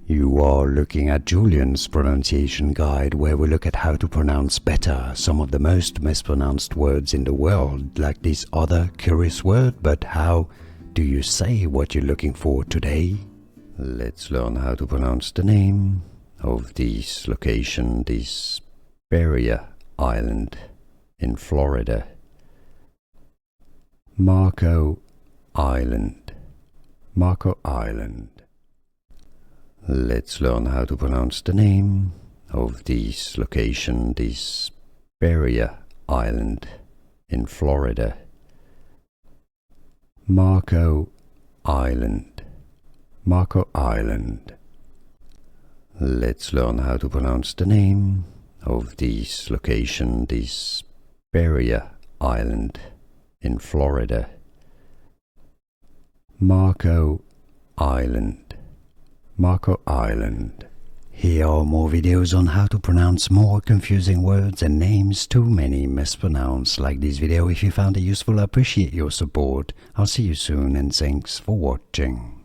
You are looking at Julian's pronunciation guide, where we look at how to pronounce better some of the most mispronounced words in the world, like this other curious word. But how do you say what you're looking for today? Let's learn how to pronounce the name of this location, this barrier island in Florida. Marco Island. Marco Island. Let's learn how to pronounce the name of this location, this barrier island in Florida. Marco Island. Marco Island. Let's learn how to pronounce the name of this location, this barrier island in Florida. Marco Island. Marco Island. Here are more videos on how to pronounce more confusing words and names too many mispronounced. Like this video if you found it useful. I appreciate your support. I'll see you soon and thanks for watching.